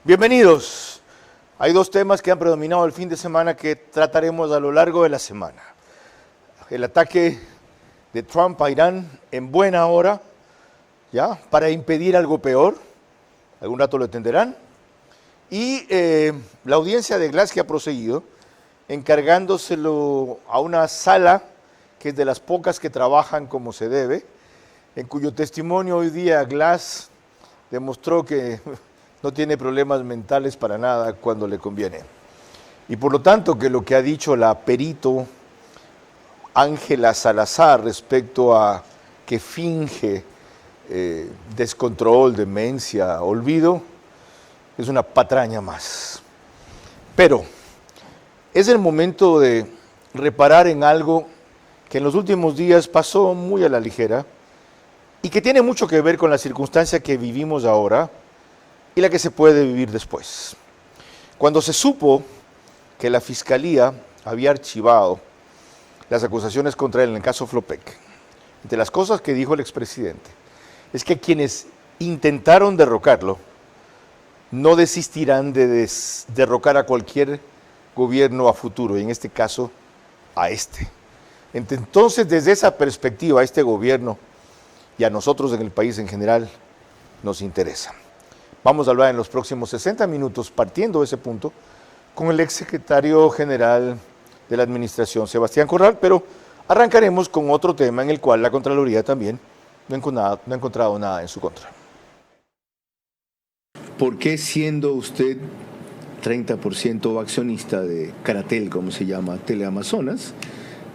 Bienvenidos. Hay dos temas que han predominado el fin de semana que trataremos a lo largo de la semana. El ataque de Trump a Irán en buena hora, ¿ya? Para impedir algo peor, algún rato lo entenderán. Y la audiencia de Glass que ha proseguido, encargándoselo a una sala que es de las pocas que trabajan como se debe, en cuyo testimonio hoy día Glass demostró que no tiene problemas mentales para nada cuando le conviene. Y por lo tanto que lo que ha dicho la perito Ángela Salazar respecto a que finge descontrol, demencia, olvido, es una patraña más. Pero es el momento de reparar en algo que en los últimos días pasó muy a la ligera y que tiene mucho que ver con la circunstancia que vivimos ahora y la que se puede vivir después. Cuando se supo que la Fiscalía había archivado las acusaciones contra él en el caso Flopec, entre las cosas que dijo el expresidente, es que quienes intentaron derrocarlo no desistirán de derrocar a cualquier gobierno a futuro, y en este caso a este. Entonces, desde esa perspectiva, a este gobierno y a nosotros en el país en general nos interesa. Vamos a hablar en los próximos 60 minutos, partiendo de ese punto, con el exsecretario general de la Administración, Sebastián Corral, pero arrancaremos con otro tema en el cual la Contraloría también no ha encontrado nada en su contra. ¿Por qué, siendo usted 30% accionista de Caratel, como se llama, Teleamazonas,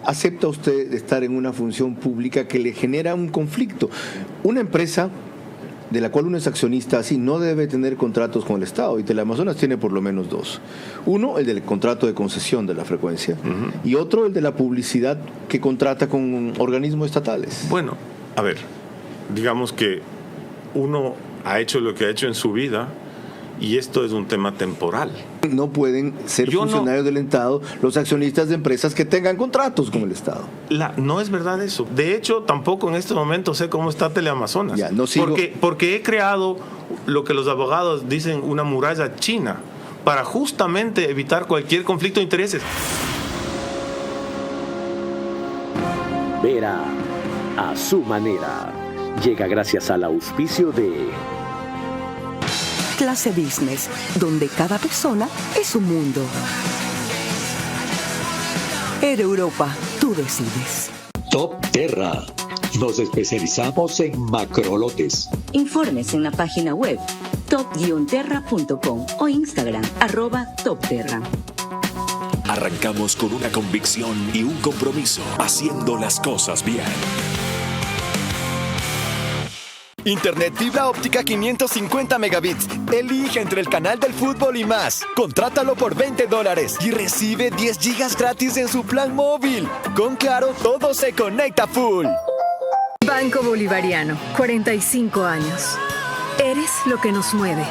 acepta usted estar en una función pública que le genera un conflicto? Una empresa de la cual uno es accionista así no debe tener contratos con el Estado, y Teleamazonas tiene por lo menos dos. Uno, el del contrato de concesión de la frecuencia, y otro, el de la publicidad que contrata con organismos estatales. Bueno, a ver, digamos que uno ha hecho lo que ha hecho en su vida y esto es un tema temporal. No pueden ser funcionarios del Estado los accionistas de empresas que tengan contratos con el Estado. No es verdad eso. De hecho, tampoco en este momento sé cómo está Teleamazonas. Ya, no sigo. Porque he creado lo que los abogados dicen una muralla china para justamente evitar cualquier conflicto de intereses. Vera a su manera. Llega gracias al auspicio de Clase Business, donde cada persona es un mundo. Air Europa, tú decides. Top Terra. Nos especializamos en macrolotes. Informes en la página web top-terra.com o Instagram @topterra. Arrancamos con una convicción y un compromiso, haciendo las cosas bien. Internet fibra óptica 550 megabits. Elige entre el canal del fútbol y más. Contrátalo por $20 y recibe 10 gigas gratis en su plan móvil. Con Claro, todo se conecta full. Banco Bolivariano, 45 años. Eres lo que nos mueve.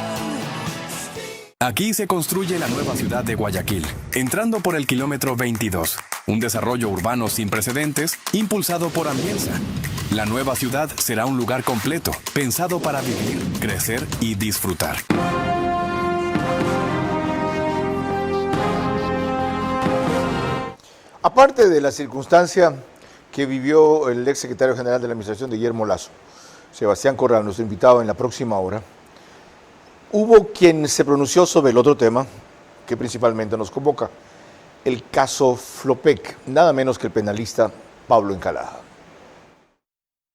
Aquí se construye la nueva ciudad de Guayaquil, entrando por el kilómetro 22. Un desarrollo urbano sin precedentes, impulsado por Ambienza. La nueva ciudad será un lugar completo, pensado para vivir, crecer y disfrutar. Aparte de la circunstancia que vivió el exsecretario general de la Administración de Guillermo Lasso, Sebastián Corral, nuestro invitado en la próxima hora, hubo quien se pronunció sobre el otro tema que principalmente nos convoca, el caso Flopec, nada menos que el penalista Pablo Encalada.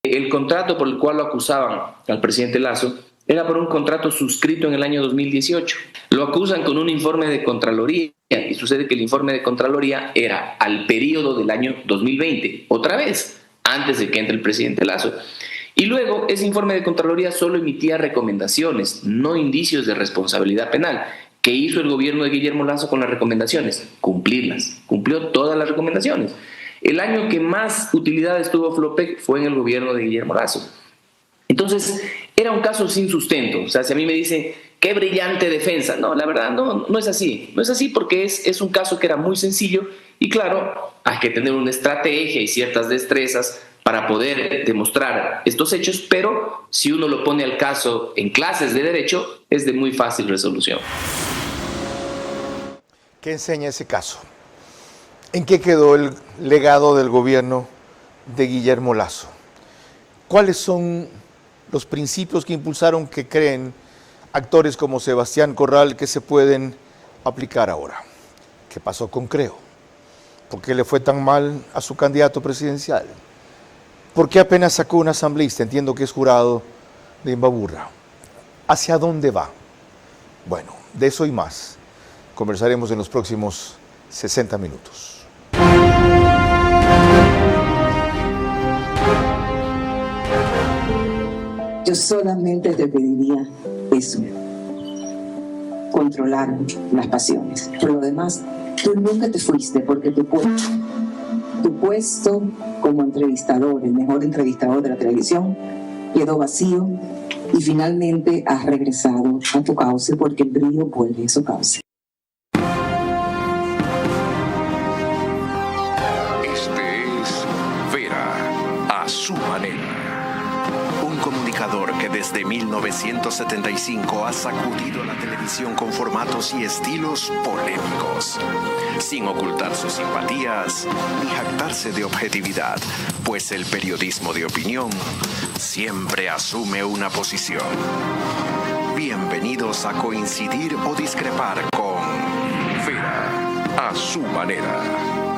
El contrato por el cual lo acusaban al presidente Lasso era por un contrato suscrito en el año 2018. Lo acusan con un informe de Contraloría y sucede que el informe de Contraloría era al periodo del año 2020, otra vez, antes de que entre el presidente Lasso. Y luego ese informe de Contraloría solo emitía recomendaciones, no indicios de responsabilidad penal. ¿Qué hizo el gobierno de Guillermo Lasso con las recomendaciones? Cumplirlas. Cumplió todas las recomendaciones. El año que más utilidades tuvo Flopec fue en el gobierno de Guillermo Lasso. Entonces, era un caso sin sustento. O sea, si a mí me dicen, qué brillante defensa. No, la verdad no es así. No es así porque es un caso que era muy sencillo y claro, hay que tener una estrategia y ciertas destrezas para poder demostrar estos hechos, pero si uno lo pone al caso en clases de derecho, es de muy fácil resolución. ¿Qué enseña ese caso? ¿En qué quedó el legado del gobierno de Guillermo Lasso? ¿Cuáles son los principios que impulsaron que creen actores como Sebastián Corral que se pueden aplicar ahora? ¿Qué pasó con Creo? ¿Por qué le fue tan mal a su candidato presidencial? ¿Por qué apenas sacó un asambleísta? Entiendo que es jurado de Imbabura. ¿Hacia dónde va? Bueno, de eso y más conversaremos en los próximos 60 minutos. Yo solamente te pediría eso, controlar las pasiones. Por lo demás, tú nunca te fuiste porque tu puesto como entrevistador, el mejor entrevistador de la televisión, quedó vacío y finalmente has regresado a tu cauce porque el brillo vuelve a su cauce. Este es Vera, a su manera. Un comunicador que desde 1975 ha sacudido la televisión con formatos y estilos polémicos, sin ocultar sus simpatías ni jactarse de objetividad, pues el periodismo de opinión siempre asume una posición. Bienvenidos a coincidir o discrepar con Vera, a su manera.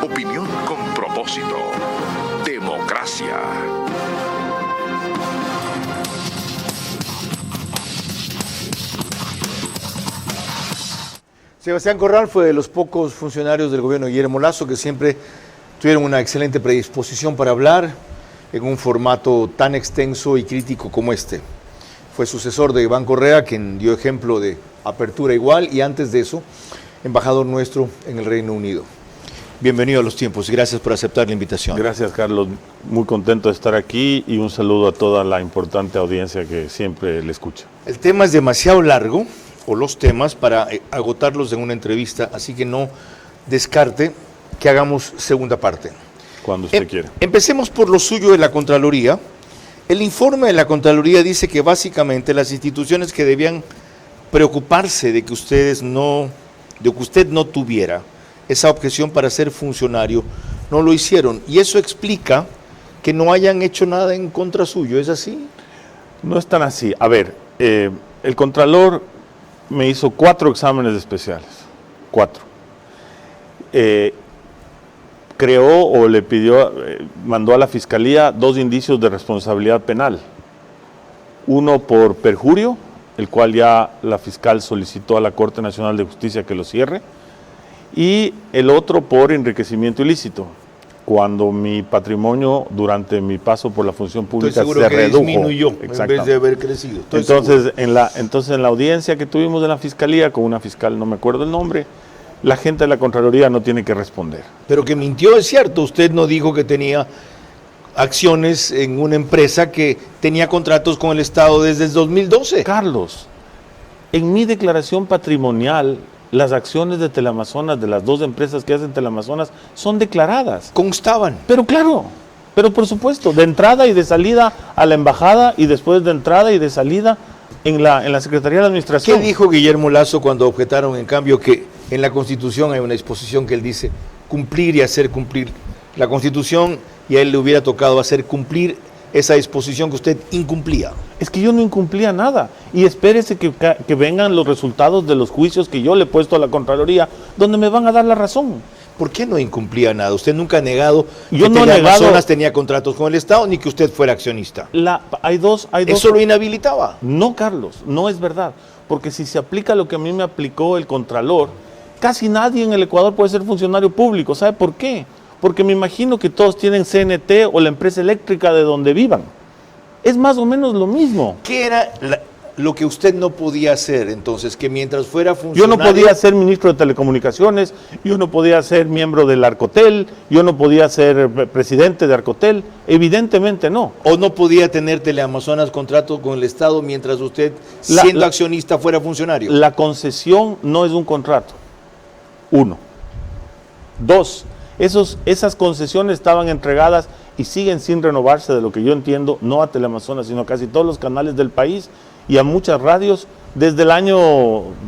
Opinión con propósito. Democracia. Sebastián Corral fue de los pocos funcionarios del gobierno de Guillermo Lasso que siempre tuvieron una excelente predisposición para hablar en un formato tan extenso y crítico como este. Fue sucesor de Iván Correa, quien dio ejemplo de apertura igual, y antes de eso, embajador nuestro en el Reino Unido. Bienvenido a Los Tiempos y gracias por aceptar la invitación. Gracias, Carlos. Muy contento de estar aquí y un saludo a toda la importante audiencia que siempre le escucha. El tema es demasiado largo, o los temas, para agotarlos en una entrevista, así que no descarte que hagamos segunda parte. Cuando usted quiera. Empecemos por lo suyo de la Contraloría. El informe de la Contraloría dice que básicamente las instituciones que debían preocuparse de que usted no tuviera esa objeción para ser funcionario, no lo hicieron. Y eso explica que no hayan hecho nada en contra suyo, ¿es así? No es tan así. A ver, el Contralor me hizo 4 exámenes especiales. 4. Creó o le pidió, mandó a la Fiscalía 2 indicios de responsabilidad penal. Uno por perjurio, el cual ya la fiscal solicitó a la Corte Nacional de Justicia que lo cierre, y el otro por enriquecimiento ilícito, cuando mi patrimonio durante mi paso por la función pública se redujo. Disminuyó en vez de haber crecido. Entonces en la audiencia que tuvimos de la Fiscalía, con una fiscal, no me acuerdo el nombre, la gente de la Contraloría no tiene que responder. Pero que mintió, es cierto, usted no dijo que tenía acciones en una empresa que tenía contratos con el Estado desde el 2012. Carlos, en mi declaración patrimonial, las acciones de Teleamazonas, de las 2 empresas que hacen Teleamazonas, son declaradas. Constaban. Pero claro, pero por supuesto, de entrada y de salida a la embajada y después de entrada y de salida en la Secretaría de Administración. ¿Qué dijo Guillermo Lasso cuando objetaron, en cambio, que en la Constitución hay una disposición que él dice cumplir y hacer cumplir la Constitución, y a él le hubiera tocado hacer cumplir esa disposición que usted incumplía? Es que yo no incumplía nada, y espérese que vengan los resultados de los juicios que yo le he puesto a la Contraloría, donde me van a dar la razón. ¿Por qué no incumplía nada? Usted nunca ha negado yo que no Teleamazonas tenía contratos con el Estado, ni que usted fuera accionista. Hay dos. ¿Eso lo inhabilitaba? No, Carlos, no es verdad, porque si se aplica lo que a mí me aplicó el Contralor, casi nadie en el Ecuador puede ser funcionario público. ¿Sabe por qué? Porque me imagino que todos tienen CNT o la empresa eléctrica de donde vivan. Es más o menos lo mismo. ¿Qué era lo que usted no podía hacer entonces? Que mientras fuera funcionario... Yo no podía ser ministro de Telecomunicaciones, yo no podía ser miembro del Arcotel, yo no podía ser presidente de Arcotel, evidentemente no. ¿O no podía tener Teleamazonas contrato con el Estado mientras usted, siendo accionista, fuera funcionario? La concesión no es un contrato. 1. 2. Esas concesiones estaban entregadas y siguen sin renovarse, de lo que yo entiendo, no a Teleamazonas, sino a casi todos los canales del país y a muchas radios desde el año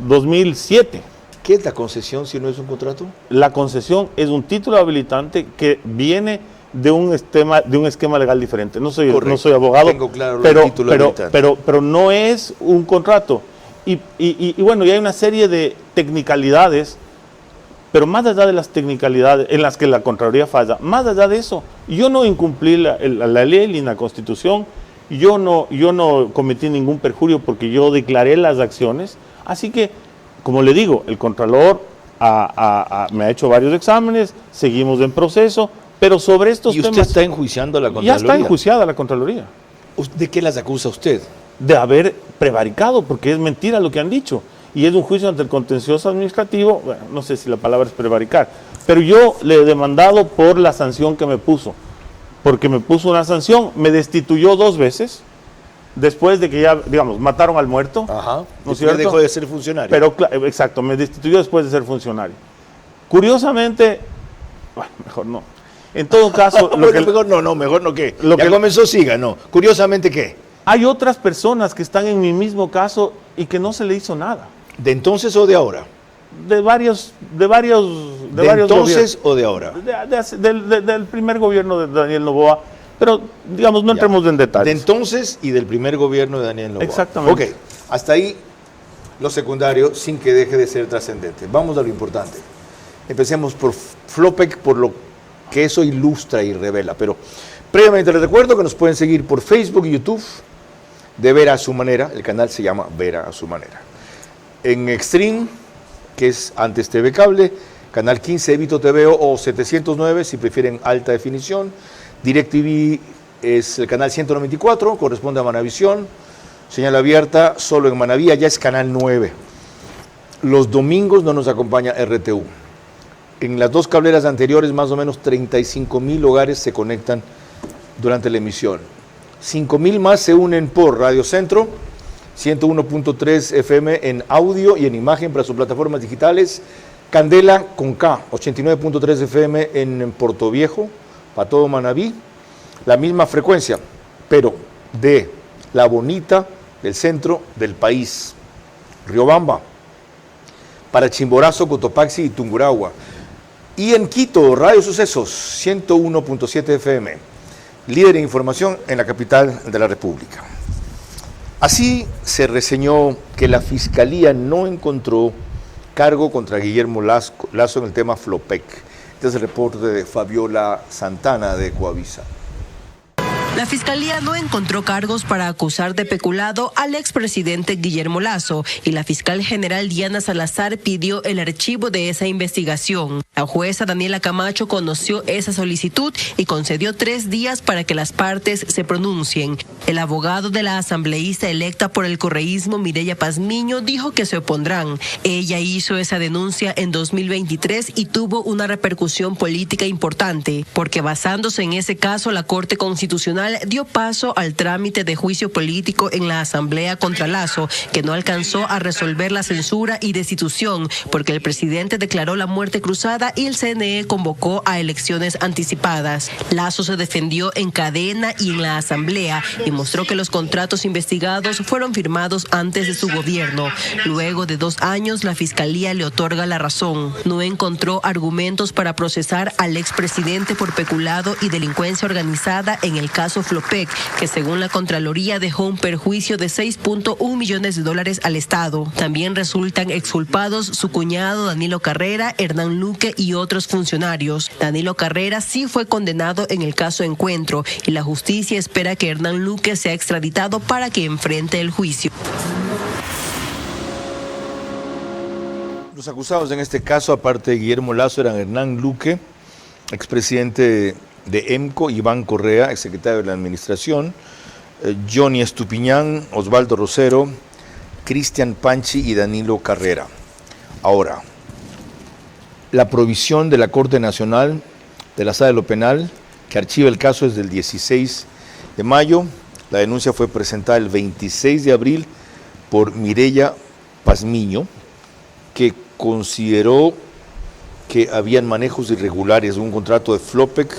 2007. ¿Qué es la concesión si no es un contrato? La concesión es un título habilitante que viene de un esquema legal diferente. No soy abogado, tengo claro el título habilitante. pero no es un contrato. Y bueno, y hay una serie de technicalidades, pero más allá de las technicalidades en las que la Contraloría falla, más allá de eso, yo no incumplí la ley ni la Constitución, yo no cometí ningún perjurio porque yo declaré las acciones, así que, como le digo, el Contralor me ha hecho varios exámenes, seguimos en proceso, pero sobre estos temas... ¿Y usted está enjuiciando a la Contraloría? Ya está enjuiciada la Contraloría. ¿De qué las acusa usted? De haber prevaricado, porque es mentira lo que han dicho. Y es un juicio ante el contencioso administrativo, bueno, no sé si la palabra es prevaricar, pero yo le he demandado por la sanción que me puso, porque me puso una sanción, me destituyó 2 veces, después de que ya, digamos, mataron al muerto. Ajá. ¿No es cierto? Dejó de ser funcionario. Pero, exacto, me destituyó después de ser funcionario. Curiosamente, bueno, mejor no. En todo caso... mejor no ¿qué? Lo que comenzó siga, no. Curiosamente, ¿qué? Hay otras personas que están en mi mismo caso y que no se le hizo nada. ¿De entonces o de ahora? ¿De varios ¿De entonces o de ahora? Del primer gobierno de Daniel Noboa, pero digamos, no entremos en detalles. De entonces y del primer gobierno de Daniel Noboa. Exactamente. Ok, hasta ahí lo secundario, sin que deje de ser trascendente. Vamos a lo importante. Empecemos por Flopec, por lo que eso ilustra y revela. Pero previamente les recuerdo que nos pueden seguir por Facebook y YouTube de Vera a su manera. El canal se llama Vera a su manera. En Extreme, que es antes TV Cable, Canal 15, Evito TVO o 709, si prefieren alta definición. DirecTV es el canal 194, corresponde a Manavisión. Señal abierta solo en Manaví, ya es Canal 9. Los domingos no nos acompaña RTU. En las 2 cableras anteriores, más o menos 35,000 hogares se conectan durante la emisión. 5,000 más se unen por Radio Centro, 101.3 FM en audio y en imagen para sus plataformas digitales. Candela con K, 89.3 FM en Puerto Viejo, para todo Manaví. La misma frecuencia, pero de La Bonita, del centro del país. Riobamba, para Chimborazo, Cotopaxi y Tungurahua. Y en Quito, Radio Sucesos, 101.7 FM. Líder en información en la capital de la República. Así se reseñó que la Fiscalía no encontró cargo contra Guillermo Lasso en el tema Flopec. Este es el reporte de Fabiola Santana de Coavisa. La Fiscalía no encontró cargos para acusar de peculado al expresidente Guillermo Lasso y la fiscal general Diana Salazar pidió el archivo de esa investigación. La jueza Daniela Camacho conoció esa solicitud y concedió 3 días para que las partes se pronuncien. El abogado de la asambleísta electa por el correísmo, Mireya Pazmiño, dijo que se opondrán. Ella hizo esa denuncia en 2023 y tuvo una repercusión política importante, porque basándose en ese caso, la Corte Constitucional dio paso al trámite de juicio político en la Asamblea contra Lasso, que no alcanzó a resolver la censura y destitución, porque el presidente declaró la muerte cruzada y el CNE convocó a elecciones anticipadas. Lasso se defendió en cadena y en la Asamblea y mostró que los contratos investigados fueron firmados antes de su gobierno. Luego de 2 años, la Fiscalía le otorga la razón. No encontró argumentos para procesar al expresidente por peculado y delincuencia organizada en el caso Flopec, que según la Contraloría dejó un perjuicio de $6.1 millones al Estado. También resultan exculpados su cuñado Danilo Carrera, Hernán Luque y otros funcionarios. Danilo Carrera sí fue condenado en el caso Encuentro y la justicia espera que Hernán Luque sea extraditado para que enfrente el juicio. Los acusados en este caso, aparte de Guillermo Lasso, eran Hernán Luque, expresidente de EMCO, Iván Correa, exsecretario de la Administración, Johnny Estupiñán, Osvaldo Rosero, Cristian Panchi y Danilo Carrera. Ahora, la provisión de la Corte Nacional de la Sala de lo Penal, que archiva el caso, es del 16 de mayo. La denuncia fue presentada el 26 de abril por Mireya Pazmiño, que consideró que habían manejos irregulares de un contrato de Flopec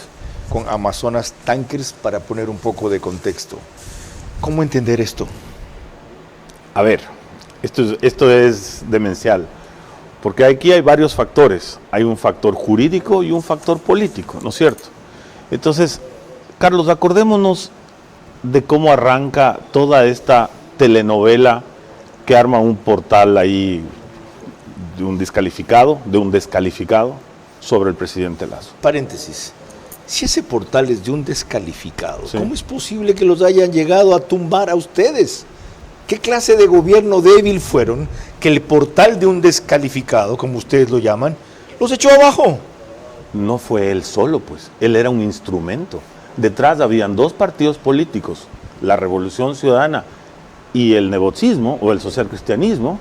con Amazonas Tankers para poner un poco de contexto. ¿Cómo entender esto? A ver, esto es demencial, porque aquí hay varios factores. Hay un factor jurídico y un factor político, ¿no es cierto? Entonces, Carlos, acordémonos de cómo arranca toda esta telenovela que arma un portal ahí de un descalificado sobre el presidente Lasso. Paréntesis. Si ese portal es de un descalificado, sí, ¿cómo es posible que los hayan llegado a tumbar a ustedes? ¿Qué clase de gobierno débil fueron que el portal de un descalificado, como ustedes lo llaman, los echó abajo? No fue él solo, pues. Él era un instrumento. Detrás habían dos partidos políticos, la Revolución Ciudadana y el negocismo o el socialcristianismo,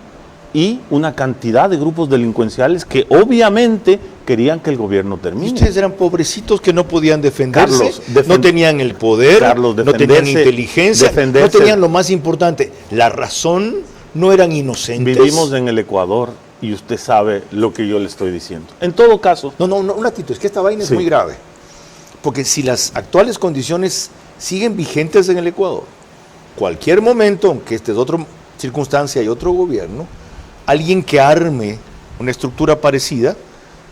y una cantidad de grupos delincuenciales que obviamente querían que el gobierno termine. ¿Y ustedes eran pobrecitos que no podían defenderse? Carlos, no tenían el poder, Carlos, no tenían inteligencia, no tenían lo más importante, la razón, no eran inocentes. Vivimos en el Ecuador y usted sabe lo que yo le estoy diciendo. En todo caso... No, un ratito, es que esta vaina es muy grave. Porque si las actuales condiciones siguen vigentes en el Ecuador, cualquier momento, aunque esta es otra circunstancia y otro gobierno, alguien que arme una estructura parecida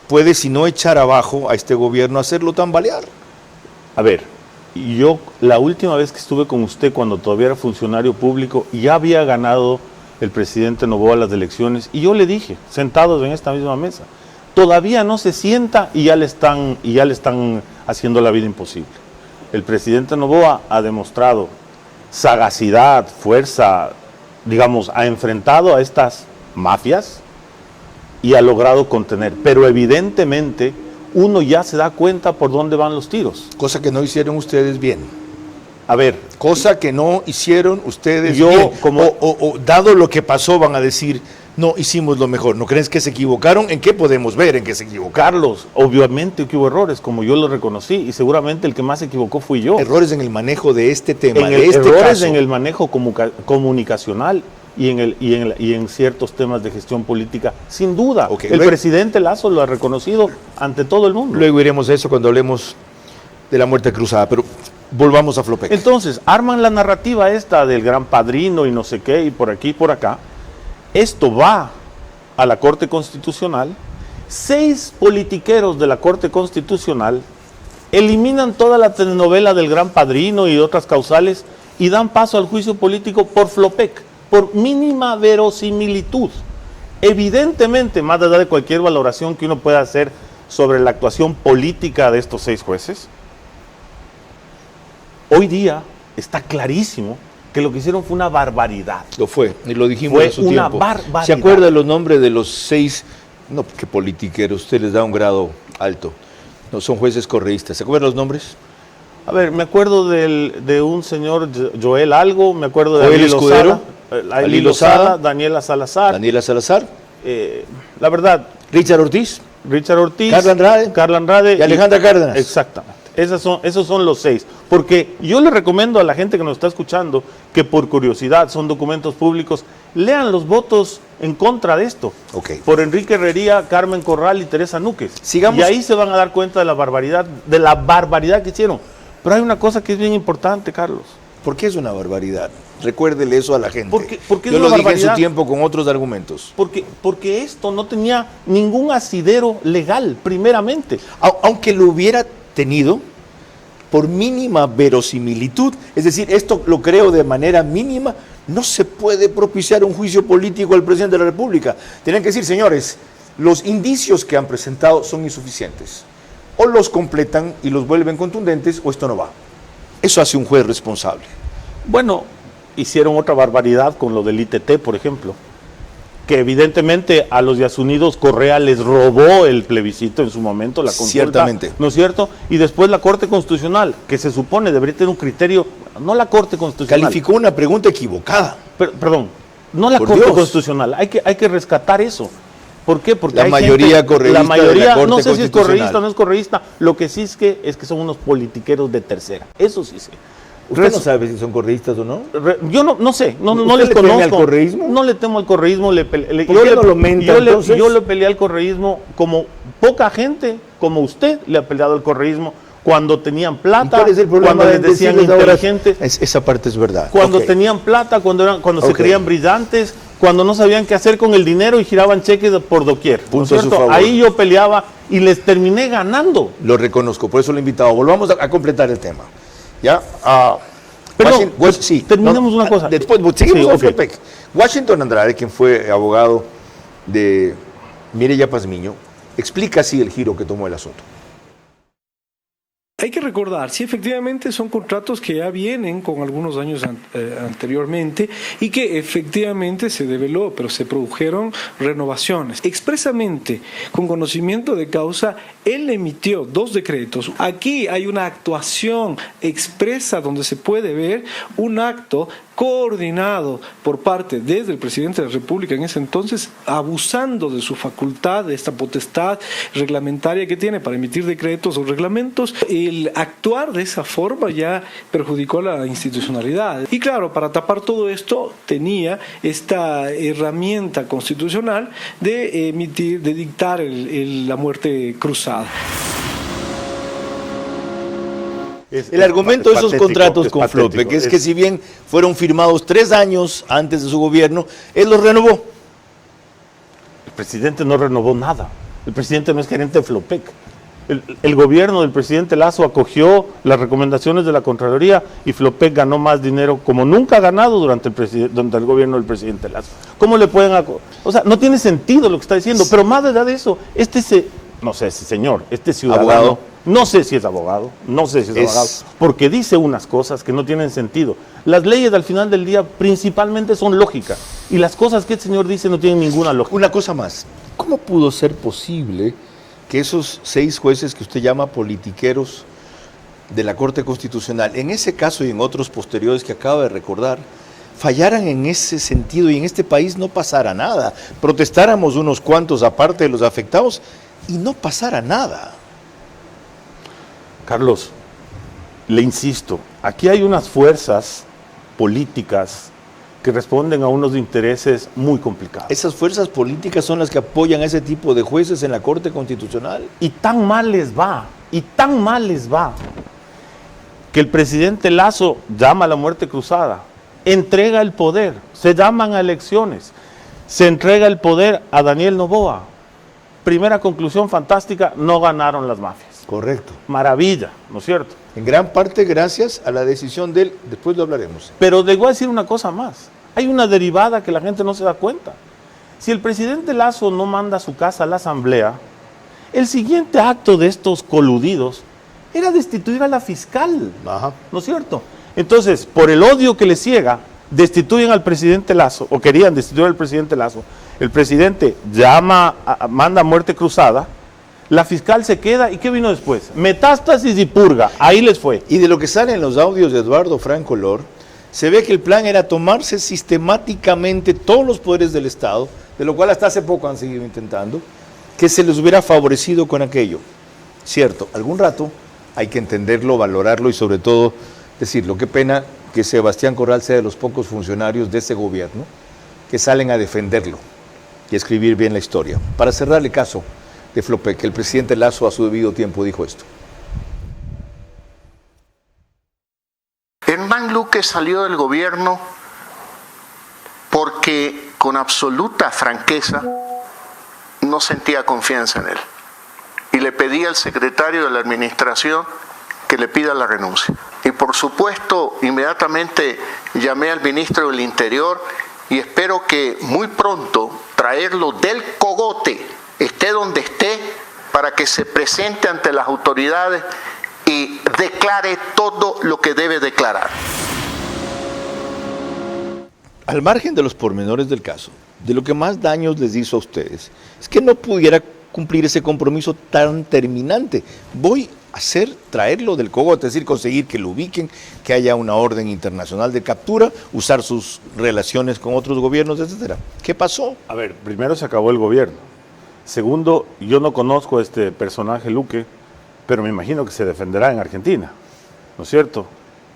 puede, si no echar abajo a este gobierno, hacerlo tambalear. A ver, yo la última vez que estuve con usted, cuando todavía era funcionario público, ya había ganado el presidente Noboa las elecciones, y yo le dije, sentados en esta misma mesa, todavía no se sienta y ya le están haciendo la vida imposible. El presidente Noboa ha demostrado sagacidad, fuerza, digamos, ha enfrentado a estas mafias y ha logrado contener, pero evidentemente uno ya se da cuenta por dónde van los tiros. Cosa que no hicieron ustedes bien. A ver, cosa que no hicieron ustedes bien. O dado lo que pasó, van a decir, no hicimos lo mejor. ¿No crees que se equivocaron? ¿En qué podemos ver en qué se equivocaron? Carlos, obviamente que hubo errores, como yo lo reconocí, y seguramente el que más se equivocó fui yo. Errores en el manejo de este tema, errores caso. En el manejo comunicacional y en ciertos temas de gestión política, sin duda. El presidente Lasso lo ha reconocido ante todo el mundo. Luego iremos a eso cuando hablemos de la muerte cruzada, pero volvamos a Flopec. Entonces, arman la narrativa esta del gran padrino y no sé qué, y por aquí y por acá. Esto va a la Corte Constitucional. 6 politiqueros de la Corte Constitucional eliminan toda la telenovela del gran padrino y otras causales y dan paso al juicio político por Flopec, por mínima verosimilitud. Evidentemente, más allá de cualquier valoración que uno pueda hacer sobre la actuación política de estos 6 jueces, hoy día está clarísimo que lo que hicieron fue una barbaridad. Lo fue, y lo dijimos en su tiempo. Fue una barbaridad. ¿Se acuerda los nombres de los 6? No, que politiqueros, usted les da un grado alto. No, son jueces correístas. ¿Se acuerdan los nombres? A ver, me acuerdo de un señor Joel Algo, me acuerdo de Joel Escudero, Ali Lozada, Daniela Salazar. La verdad. Richard Ortiz. Carla Andrade y Alejandra Cárdenas. Exactamente. Esos son los 6. Porque yo le recomiendo a la gente que nos está escuchando que por curiosidad, son documentos públicos, lean los votos en contra de esto. Por Enrique Herrería, Carmen Corral y Teresa Núquez. Sigamos. Y ahí se van a dar cuenta de la barbaridad que hicieron. Pero hay una cosa que es bien importante, Carlos. ¿Por qué es una barbaridad? Recuérdele eso a la gente. Porque yo lo dije en su tiempo con otros argumentos. Porque esto no tenía ningún asidero legal, primeramente. Aunque lo hubiera tenido, por mínima verosimilitud, es decir, esto lo creo de manera mínima, no se puede propiciar un juicio político al presidente de la República. Tienen que decir, señores, los indicios que han presentado son insuficientes. O los completan y los vuelven contundentes, o esto no va. Eso hace un juez responsable. Bueno, hicieron otra barbaridad con lo del ITT, por ejemplo, que evidentemente a los Yasunidos Correa les robó el plebiscito en su momento, la consulta. Ciertamente. ¿No es cierto? Y después la Corte Constitucional, que se supone debería tener un criterio, no la Corte Constitucional. Calificó una pregunta equivocada. Perdón, no la Corte Constitucional, hay que rescatar eso. ¿Por qué? Porque la mayoría correísta, la mayoría, de la Corte no sé si es correísta o no Constitucional. es correísta, lo que sí es que son unos politiqueros de tercera, eso sí sé. ¿Usted no sabe si son correístas o no? Yo no sé, no les le conozco. teme al correísmo? No le temo al correísmo. ¿Por qué no lo menta, entonces? Yo le peleé al correísmo como poca gente, como usted le ha peleado al correísmo, cuando tenían plata, ¿Cuál es el problema cuando de les decían decirles ahora? inteligentes, Esa parte es verdad. cuando Ok. tenían plata, cuando se Ok. creían brillantes, cuando no sabían qué hacer con el dinero y giraban cheques por doquier. ¿no es Punto a su cierto? favor. Ahí yo peleaba y les terminé ganando. Lo reconozco, por eso lo he invitado. Volvamos a completar el tema. ¿Ya? Perdón, sí, terminemos una cosa. Después, seguimos Sí, con ok. Flopec. Washington Andrade, quien fue abogado de Mireya Pazmiño, explica así el giro que tomó el asunto. Hay que recordar, sí, efectivamente son contratos que ya vienen con algunos años anteriormente y que efectivamente se develó, pero se produjeron renovaciones. Expresamente, con conocimiento de causa, él emitió 2 decretos. Aquí hay una actuación expresa donde se puede ver un acto coordinado por parte desde el presidente de la República en ese entonces, abusando de su facultad, de esta potestad reglamentaria que tiene para emitir decretos o reglamentos. El actuar de esa forma ya perjudicó la institucionalidad. Y claro, para tapar todo esto tenía esta herramienta constitucional de emitir, de dictar la muerte cruzada. El argumento de esos contratos con Flopec es que si bien fueron firmados 3 años antes de su gobierno, él los renovó. El presidente no renovó nada. El presidente no es gerente de Flopec. El gobierno del presidente Lasso acogió las recomendaciones de la Contraloría y Flopec ganó más dinero como nunca ha ganado durante el gobierno del presidente Lasso. ¿Cómo le pueden o sea, no tiene sentido lo que está diciendo, pero más allá de eso, este ciudadano, abogado. No sé si es abogado, porque dice unas cosas que no tienen sentido. Las leyes al final del día principalmente son lógicas y las cosas que el señor dice no tienen ninguna lógica. Una cosa más, ¿cómo pudo ser posible que esos 6 jueces que usted llama politiqueros de la Corte Constitucional, en ese caso y en otros posteriores que acaba de recordar, fallaran en ese sentido y en este país no pasara nada? Protestáramos unos cuantos aparte de los afectados y no pasara nada. Carlos, le insisto, aquí hay unas fuerzas políticas que responden a unos intereses muy complicados. Esas fuerzas políticas son las que apoyan a ese tipo de jueces en la Corte Constitucional. Y tan mal les va, que el presidente Lasso llama a la muerte cruzada, entrega el poder, se llaman a elecciones, se entrega el poder a Daniel Noboa. Primera conclusión fantástica, no ganaron las mafias. Correcto. Maravilla, ¿no es cierto? En gran parte gracias a la decisión de él, después lo hablaremos. Pero le voy a decir una cosa más, hay una derivada que la gente no se da cuenta. Si el presidente Lasso no manda a su casa a la asamblea, el siguiente acto de estos coludidos era destituir a la fiscal, ¿no es cierto? Entonces, por el odio que le ciega, destituyen al presidente Lasso, o querían destituir al presidente Lasso, el presidente manda a muerte cruzada, la fiscal se queda, ¿y qué vino después? Metástasis y purga, ahí les fue. Y de lo que sale en los audios de Eduardo Franco Lor, se ve que el plan era tomarse sistemáticamente todos los poderes del Estado, de lo cual hasta hace poco han seguido intentando, que se les hubiera favorecido con aquello. Cierto, algún rato hay que entenderlo, valorarlo y sobre todo decirlo. Qué pena que Sebastián Corral sea de los pocos funcionarios de ese gobierno que salen a defenderlo y a escribir bien la historia. Para cerrarle caso de Flopec, el presidente Lasso a su debido tiempo dijo esto. Hernán Luque salió del gobierno porque con absoluta franqueza no sentía confianza en él y le pedí al secretario de la administración que le pida la renuncia. Y por supuesto, inmediatamente llamé al ministro del Interior y espero que muy pronto traerlo del cogote, esté donde esté, para que se presente ante las autoridades y declare todo lo que debe declarar. Al margen de los pormenores del caso, de lo que más daños les hizo a ustedes, es que no pudiera cumplir ese compromiso tan terminante. Voy a traerlo del cogote, es decir, conseguir que lo ubiquen, que haya una orden internacional de captura, usar sus relaciones con otros gobiernos, etcétera. ¿Qué pasó? A ver, primero se acabó el gobierno. Segundo, yo no conozco a este personaje Luque, pero me imagino que se defenderá en Argentina, ¿no es cierto?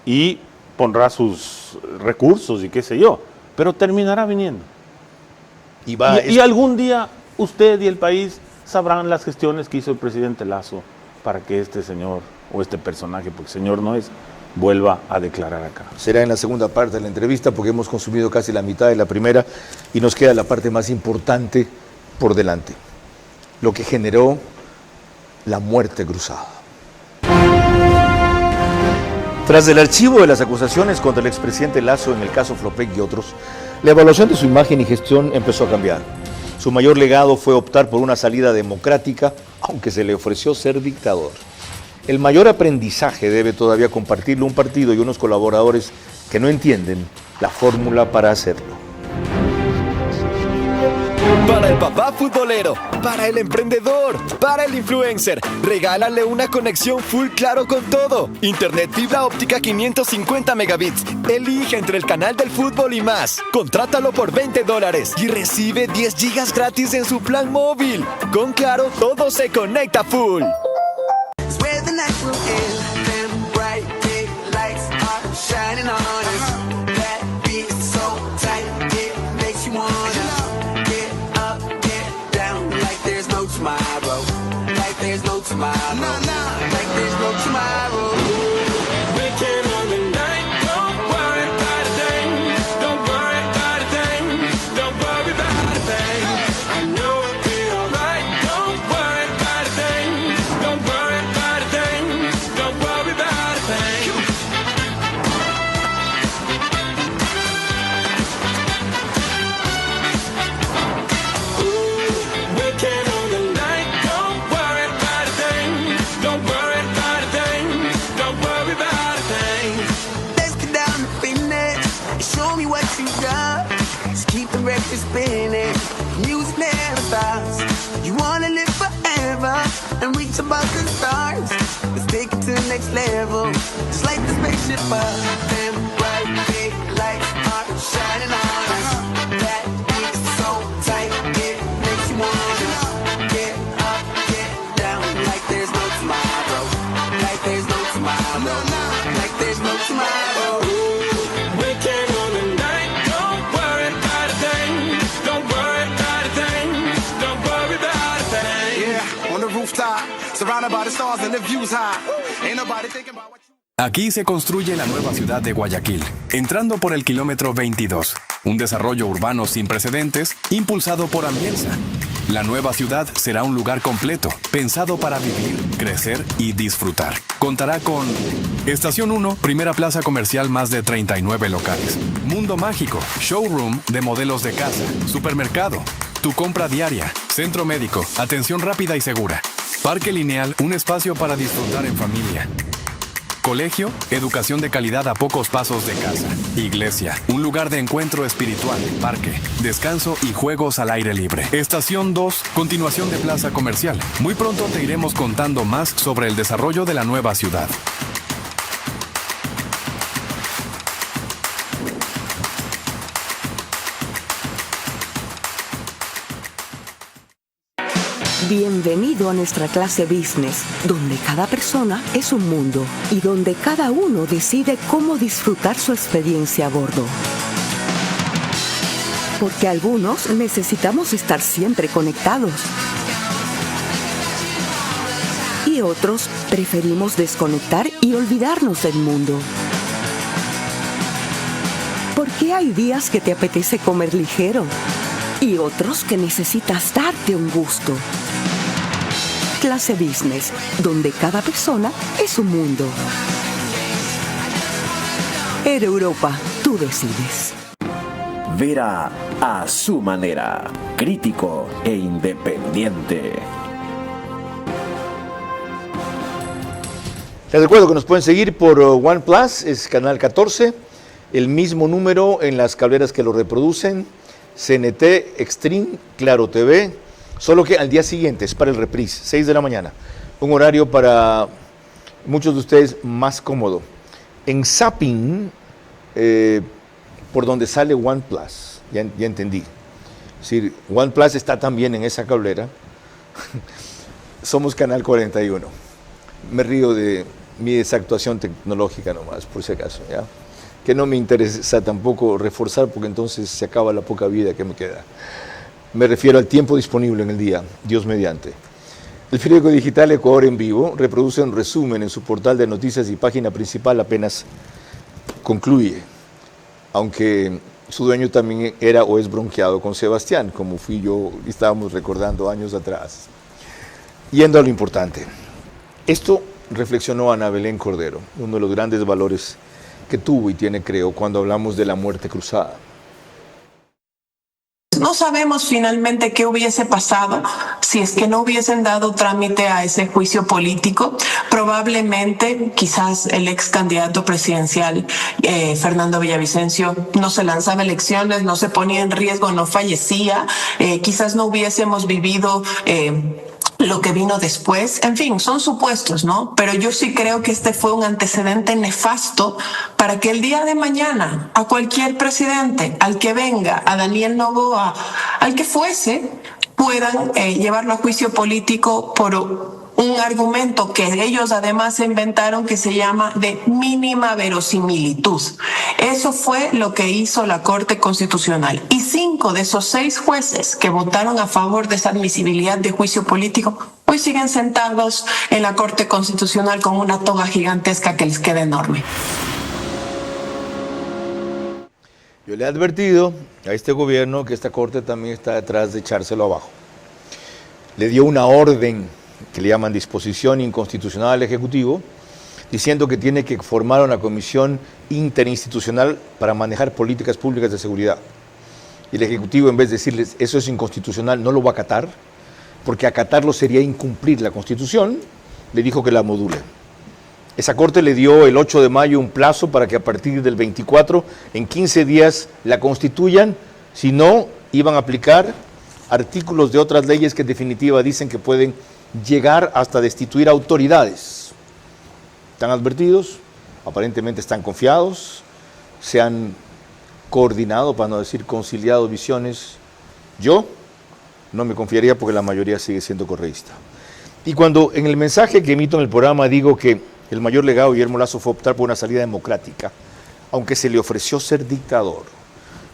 Y pondrá sus recursos y qué sé yo, pero terminará viniendo. Y algún día usted y el país sabrán las gestiones que hizo el presidente Lasso para que este señor o este personaje, porque señor no es, vuelva a declarar acá. Será en la segunda parte de la entrevista porque hemos consumido casi la mitad de la primera y nos queda la parte más importante por delante, lo que generó la muerte cruzada. Tras el archivo de las acusaciones contra el expresidente Lasso en el caso Flopec y otros, la evaluación de su imagen y gestión empezó a cambiar. Su mayor legado fue optar por una salida democrática, aunque se le ofreció ser dictador. El mayor aprendizaje debe todavía compartirlo un partido y unos colaboradores que no entienden la fórmula para hacerlo. Para el papá futbolero, para el emprendedor, para el influencer, regálale una conexión full claro con todo. Internet fibra óptica 550 megabits. Elige entre el canal del fútbol y más. Contrátalo por $20 y recibe 10 gigas gratis en su plan móvil. Con Claro, todo se conecta full. Above the stars, let's take it to the next level. Just like the spaceship up, them bright big lights are shining on us. That beat's so tight, it makes you wanna get up, get down, like there's no tomorrow, like there's no tomorrow, like there's no tomorrow. We came on the night, don't worry about a thing, don't worry about a thing, don't worry about a thing. Yeah, on the rooftop. Aquí se construye la nueva ciudad de Guayaquil, entrando por el kilómetro 22, un desarrollo urbano sin precedentes, impulsado por Ambienza. La nueva ciudad será un lugar completo, pensado para vivir, crecer y disfrutar. Contará con Estación 1, primera plaza comercial, más de 39 locales. Mundo mágico, showroom de modelos de casa, supermercado, tu compra diaria, centro médico, atención rápida y segura. Parque lineal, un espacio para disfrutar en familia. Colegio, educación de calidad a pocos pasos de casa. Iglesia, un lugar de encuentro espiritual. Parque, descanso y juegos al aire libre. Estación 2, continuación de plaza comercial. Muy pronto te iremos contando más sobre el desarrollo de la nueva ciudad. Bienvenido a nuestra clase Business, donde cada persona es un mundo y donde cada uno decide cómo disfrutar su experiencia a bordo. Porque algunos necesitamos estar siempre conectados y otros preferimos desconectar y olvidarnos del mundo. Porque hay días que te apetece comer ligero y otros que necesitas darte un gusto. Clase Business, donde cada persona es un mundo. Air Europa, tú decides. Vera a su manera, crítico e independiente. Les recuerdo que nos pueden seguir por OnePlus, es canal 14, el mismo número en las cableras que lo reproducen, CNT, Extreme, Claro TV, solo que al día siguiente es para el reprise, 6 de la mañana, un horario para muchos de ustedes más cómodo. En Zapping, por donde sale OnePlus, ya entendí. Es decir, OnePlus está también en esa cablera. Somos canal 41. Me río de mi desactuación tecnológica nomás, por si acaso, ¿ya? Que no me interesa tampoco reforzar, porque entonces se acaba la poca vida que me queda. Me refiero al tiempo disponible en el día, Dios mediante. El periódico digital Ecuador en Vivo reproduce un resumen en su portal de noticias y página principal apenas concluye, aunque su dueño también era o es bronqueado con Sebastián, como fui yo y estábamos recordando años atrás. Yendo a lo importante, esto reflexionó Ana Belén Cordero, uno de los grandes valores que tuvo y tiene, creo, cuando hablamos de la muerte cruzada. No sabemos finalmente qué hubiese pasado si es que no hubiesen dado trámite a ese juicio político. Probablemente, quizás el ex candidato presidencial Fernando Villavicencio no se lanzaba a elecciones, no se ponía en riesgo, no fallecía. Quizás no hubiésemos vivido lo que vino después. En fin, son supuestos, ¿no? Pero yo sí creo que este fue un antecedente nefasto para que el día de mañana a cualquier presidente, al que venga, a Daniel Noboa, al que fuese, puedan llevarlo a juicio político por un argumento que ellos además inventaron que se llama de mínima verosimilitud. Eso fue lo que hizo la Corte Constitucional. Y 5 de esos 6 jueces que votaron a favor de esa admisibilidad de juicio político hoy siguen sentados en la Corte Constitucional con una toga gigantesca que les queda enorme. Yo le he advertido a este gobierno que esta Corte también está detrás de echárselo abajo. Le dio una orden que le llaman disposición inconstitucional al Ejecutivo, diciendo que tiene que formar una comisión interinstitucional para manejar políticas públicas de seguridad. Y el Ejecutivo, en vez de decirles eso es inconstitucional, no lo va a acatar, porque acatarlo sería incumplir la Constitución, le dijo que la module. Esa Corte le dio el 8 de mayo un plazo para que a partir del 24, en 15 días, la constituyan, si no, iban a aplicar artículos de otras leyes que en definitiva dicen que pueden llegar hasta destituir autoridades. Están advertidos, aparentemente están confiados, se han coordinado, para no decir conciliado visiones. Yo no me confiaría porque la mayoría sigue siendo correísta. Y cuando en el mensaje que emito en el programa digo que el mayor legado de Guillermo Lasso fue optar por una salida democrática, aunque se le ofreció ser dictador,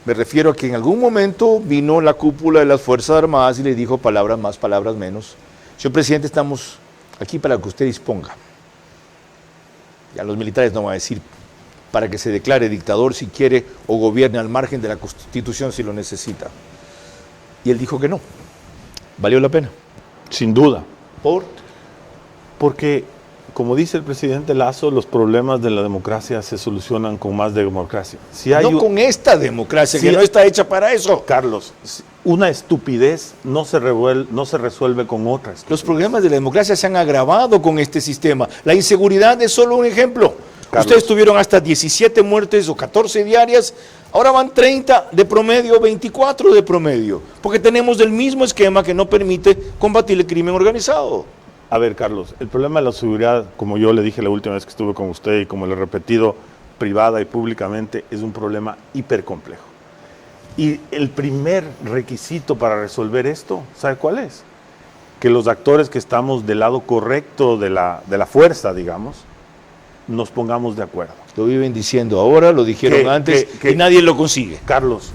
me refiero a que en algún momento vino la cúpula de las Fuerzas Armadas y le dijo palabras más, palabras menos. Señor presidente, estamos aquí para que usted disponga. Ya los militares no van a decir para que se declare dictador si quiere o gobierne al margen de la Constitución si lo necesita. Y él dijo que no. ¿Valió la pena? Sin duda. ¿Por? Porque, como dice el presidente Lasso, los problemas de la democracia se solucionan con más democracia. Si hay no con esta democracia, que no está hecha para eso. Carlos, una estupidez no se resuelve con otra estupidez. Los problemas de la democracia se han agravado con este sistema. La inseguridad es solo un ejemplo. Carlos. Ustedes tuvieron hasta 17 muertes o 14 diarias, ahora van 30 de promedio, 24 de promedio, porque tenemos el mismo esquema que no permite combatir el crimen organizado. A ver, Carlos, el problema de la seguridad, como yo le dije la última vez que estuve con usted y como le he repetido privada y públicamente, es un problema hipercomplejo. Y el primer requisito para resolver esto, ¿sabe cuál es? Que los actores que estamos del lado correcto de la fuerza, digamos, nos pongamos de acuerdo. Lo viven diciendo ahora, lo dijeron antes, y nadie lo consigue. Carlos,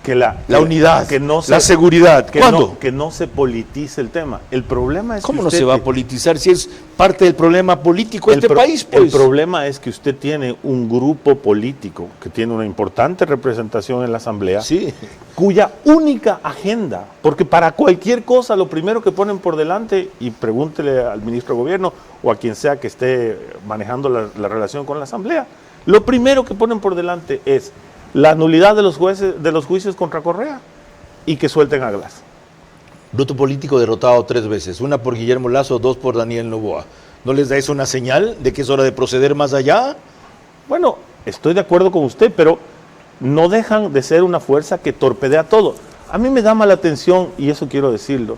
que la unidad, que no se, la seguridad. ¿Cuándo? Que no se politice el tema. El problema es ¿Cómo no se va a politizar si es parte del problema político de este país? Pues? El problema es que usted tiene un grupo político que tiene una importante representación en la Asamblea, sí, cuya única agenda, porque para cualquier cosa lo primero que ponen por delante, y pregúntele al ministro de Gobierno o a quien sea que esté manejando la relación con la Asamblea, lo primero que ponen por delante es la nulidad de los juicios contra Correa y que suelten a Glass. Bruto político derrotado 3 veces, una por Guillermo Lasso, 2 por Daniel Noboa. ¿No les da eso una señal de que es hora de proceder más allá? Bueno, estoy de acuerdo con usted, pero no dejan de ser una fuerza que torpedea todo. A mí me da mala atención, y eso quiero decirlo,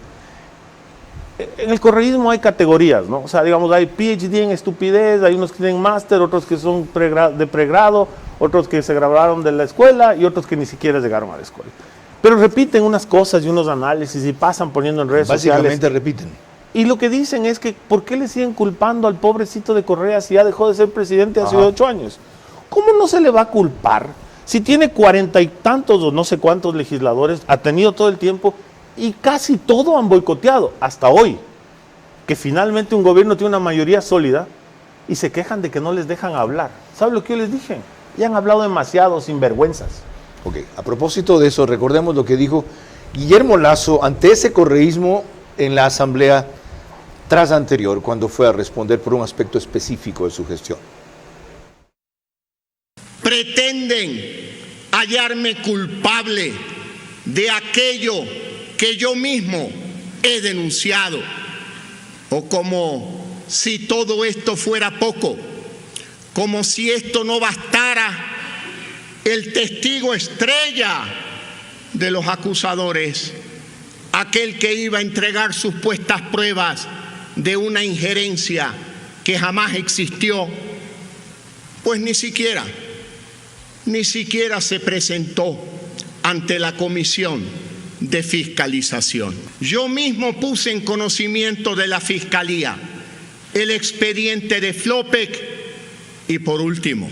en el correísmo hay categorías, ¿no? O sea, digamos, hay PhD en estupidez, hay unos que tienen máster, otros que son de pregrado, otros que se graduaron de la escuela y otros que ni siquiera llegaron a la escuela. Pero repiten unas cosas y unos análisis y pasan poniendo en redes sociales. Básicamente repiten. Y lo que dicen es que, ¿por qué le siguen culpando al pobrecito de Correa si ya dejó de ser presidente hace 8 años? ¿Cómo no se le va a culpar si tiene 40 y tantos o no sé cuántos legisladores, ha tenido todo el tiempo y casi todo han boicoteado hasta hoy? que finalmente un gobierno tiene una mayoría sólida y se quejan de que no les dejan hablar. ¿Sabe lo que yo les dije? Ya han hablado demasiado, sinvergüenzas. Ok, a propósito de eso, recordemos lo que dijo Guillermo Lasso ante ese correísmo en la asamblea tras anterior, cuando fue a responder por un aspecto específico de su gestión. Pretenden hallarme culpable de aquello que yo mismo he denunciado, o como si todo esto fuera poco, como si esto no bastara, el testigo estrella de los acusadores, aquel que iba a entregar supuestas pruebas de una injerencia que jamás existió, pues ni siquiera se presentó ante la Comisión de Fiscalización. Yo mismo puse en conocimiento de la Fiscalía el expediente de Flopec y, por último,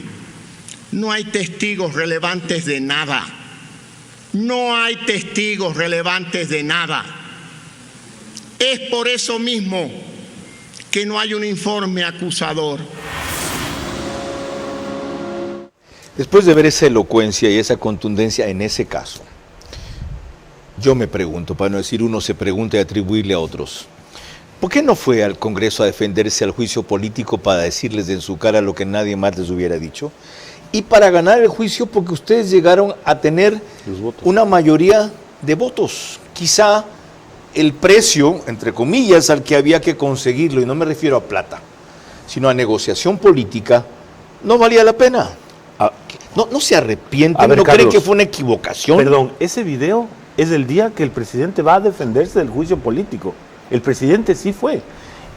no hay testigos relevantes de nada. No hay testigos relevantes de nada. Es por eso mismo que no hay un informe acusador. Después de ver esa elocuencia y esa contundencia en ese caso, yo me pregunto, para no decir uno se pregunta y atribuirle a otros, ¿por qué no fue al Congreso a defenderse al juicio político para decirles en su cara lo que nadie más les hubiera dicho? Y para ganar el juicio porque ustedes llegaron a tener una mayoría de votos. Quizá el precio, entre comillas, al que había que conseguirlo, y no me refiero a plata, sino a negociación política, no valía la pena. No se arrepienten, ¿no creen que fue una equivocación? Perdón, ese video es el día que el presidente va a defenderse del juicio político. El presidente sí fue.